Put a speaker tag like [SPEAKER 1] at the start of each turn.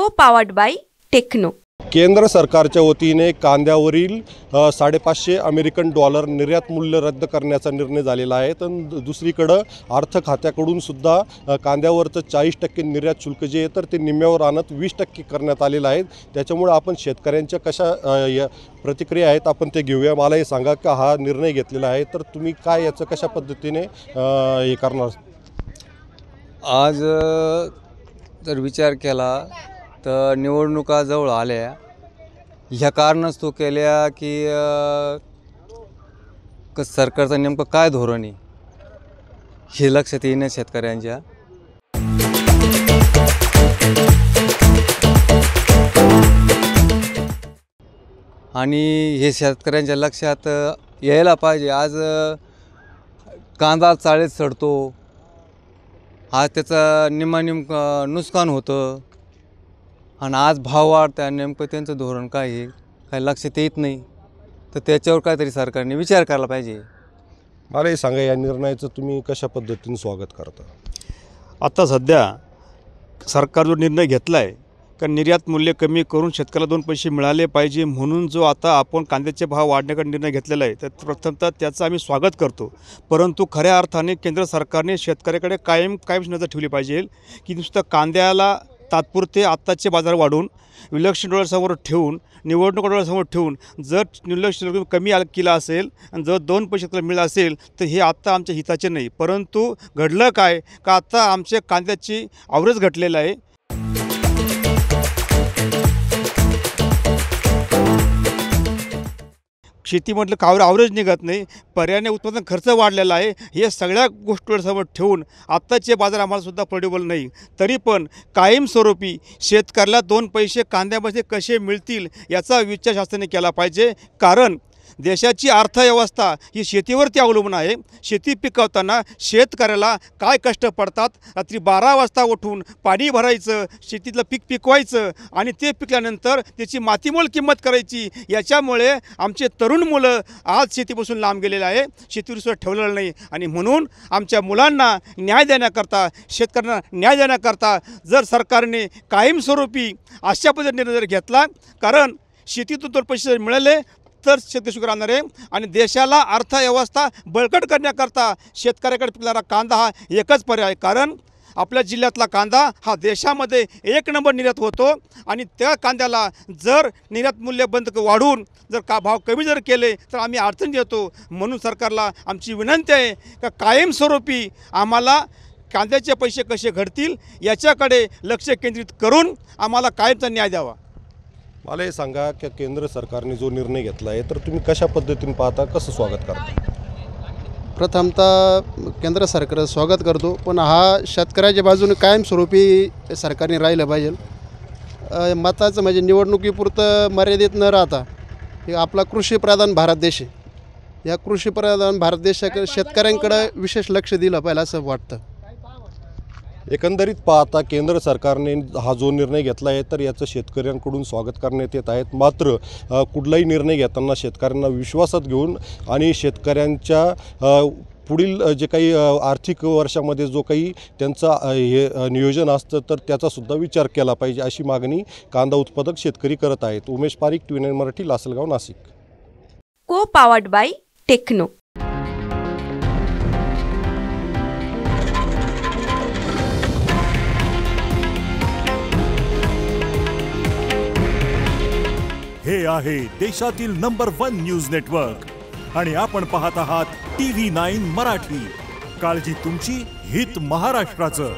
[SPEAKER 1] Co-powered by Techno.
[SPEAKER 2] केंद्र सरकारच्या वतीने कांद्यावरील $550 अमेरिकन निर्यात मूल्य रद्द करण्याचा निर्णय झालेला आहे। तर दुसरीकडे अर्थ खात्याकडून सुद्धा कांद्यावरचं 40% निर्यात शुल्क जे आहे तर ते निम्म्यावर आणत 20% करण्यात आलेलं आहे। त्याच्यामुळे आपण शेतकऱ्यांच्या कशा प्रतिक्रिया आहेत आपण ते घेऊया। मला हे सांगा की हा निर्णय घेतलेला आहे तर तुम्ही काय याचं कशा पद्धतीने हे करणार?
[SPEAKER 3] आज जर विचार केला तर निवडणुका जवळ आल्या ह्या कारणास्तव केल्या की सरकारचं नेमकं काय धोरण आहे हे लक्षात येणं शेतकऱ्यांच्या। आणि हे शेतकऱ्यांच्या लक्षात यायला पाहिजे। आज कांदा चाळीत चढतो, आज त्याचा निम्मानिम नुकसान होतं आणि आज भाव वाढता, नेमकं त्यांचं धोरण काय आहे काय लक्षात येत नाही। तर त्याच्यावर काहीतरी सरकारने विचार करायला पाहिजे।
[SPEAKER 2] मला हे सांगा या निर्णयाचं तुम्ही कशा पद्धतीने स्वागत करता?
[SPEAKER 4] आता सध्या सरकार जो निर्णय घेतला आहे का निर्यात मूल्य कमी करून शेतकऱ्याला 2 पैसे मिळाले पाहिजे म्हणून जो आता आपण कांद्याचे भाव वाढण्याचा निर्णय घेतलेला आहे तर प्रथमतः त्याचं आम्ही स्वागत करतो। परंतु खऱ्या अर्थाने केंद्र सरकारने शेतकऱ्याकडे कायम नजर ठेवली पाहिजे की नुसतं कांद्याला तात्पुरते आत्ताचे बाजार वाढून विलक्षण डोळ्यासमोर ठेवून निवडणूक डोळ्यासमोर ठेवून जर निर्लक्ष्य कमी केला असेल आणि जर 2 पैसे त्याला मिळाले असेल तर हे आत्ता आमच्या हिताचे नाही। परंतु घडलं काय का आता आमच्या कांद्याची आवरेज घटलेलं आहे। शेतीमधलं आवरेज निघत नाही, पर्यायाने उत्पादन खर्च वाढलेला आहे। हे सगळ्या गोष्टींसमोर ठेवून आत्ताचे बाजार आम्हाला सुद्धा परवडेबल नाही। तरी पण कायमस्वरूपी शेतकऱ्याला 2 पैसे कांद्यामध्ये कसे मिळतील याचा विचार शासनाने केला पाहिजे। कारण देशाची अर्थव्यवस्था ही शेतीवरती अवलंबून आहे। शेती पिकवताना शेतकऱ्याला काय कष्ट पडतात, रात्री 12 वाजता उठून पाणी भरायचं, शेतीतलं पीक पिकवायचं आणि ते पिकल्यानंतर त्याची मातीमोल किंमत करायची। याच्यामुळे आमचे तरुण मुलं आज शेतीपासून लांब गेलेले आहे, शेतीवर सुद्धा ठेवलेलं नाही। आणि म्हणून आमच्या मुलांना न्याय देण्याकरता शेतकऱ्यांना न्याय देण्याकरता जर सरकारने कायमस्वरूपी अशा पद्धतीने निर्णय घेतला, कारण शेतीतून 2 पैसे जर मिळाले तर शेतकरी सुखी राहणार आहे। आणि देशाला अर्थव्यवस्था बळकट करण्याकरता शेतकऱ्याकडे पिकणारा कांदा हा एकच पर्याय आहे। कारण आपल्या जिल्ह्यातला कांदा हा देशामध्ये 1 नंबर निर्यात होतो आणि त्या कांद्याला जर निर्यात मूल्य वाढवून जर भाव कमी जर केले तर आम्ही अडचण येतो। म्हणून सरकारला आमची विनंती आहे का कायमस्वरूपी आम्हाला कांद्याचे पैसे कसे घडतील याच्याकडे लक्ष केंद्रित करून आम्हाला कायमचा न्याय द्यावा।
[SPEAKER 2] मला हे सांगा की केंद्र सरकारने जो निर्णय घेतला आहे तर तुम्ही कशा पद्धतीने पाहता, कसं स्वागत करता?
[SPEAKER 5] प्रथमतः केंद्र सरकारचं स्वागत करतो, पण हा शेतकऱ्याच्या बाजूने कायमस्वरूपी सरकारने राहिलं पाहिजे। मताचं म्हणजे निवडणुकीपुरतं मर्यादित न राहता हे आपला कृषीप्रधान भारत देश आहे। या कृषीप्रधान भारत देशाकडे शेतकऱ्यांकडे विशेष लक्ष दिलं पाहिजे असं वाटतं।
[SPEAKER 2] एकंदरीत पाहता केंद्र सरकारने हा जो निर्णय घेतला आहे तर याचं शेतकऱ्यांकडून स्वागत करण्यात येत आहेत। मात्र कुठलाही निर्णय घेताना शेतकऱ्यांना विश्वासात घेऊन आणि शेतकऱ्यांच्या पुढील जे काही आर्थिक वर्षामध्ये जो काही त्यांचा हे नियोजन असतं तर त्याचासुद्धा विचार केला पाहिजे अशी मागणी कांदा उत्पादक शेतकरी करत आहेत। उमेश पारिक, TVN Marathi, Lasalgaon, Nashik.
[SPEAKER 1] Co-powered by Techno.
[SPEAKER 6] हे आहे देशातील नंबर 1 न्यूज नेटवर्क आणि आपण पाहत आहात TV9 मराठी। काळजी तुमची, हित महाराष्ट्राचं।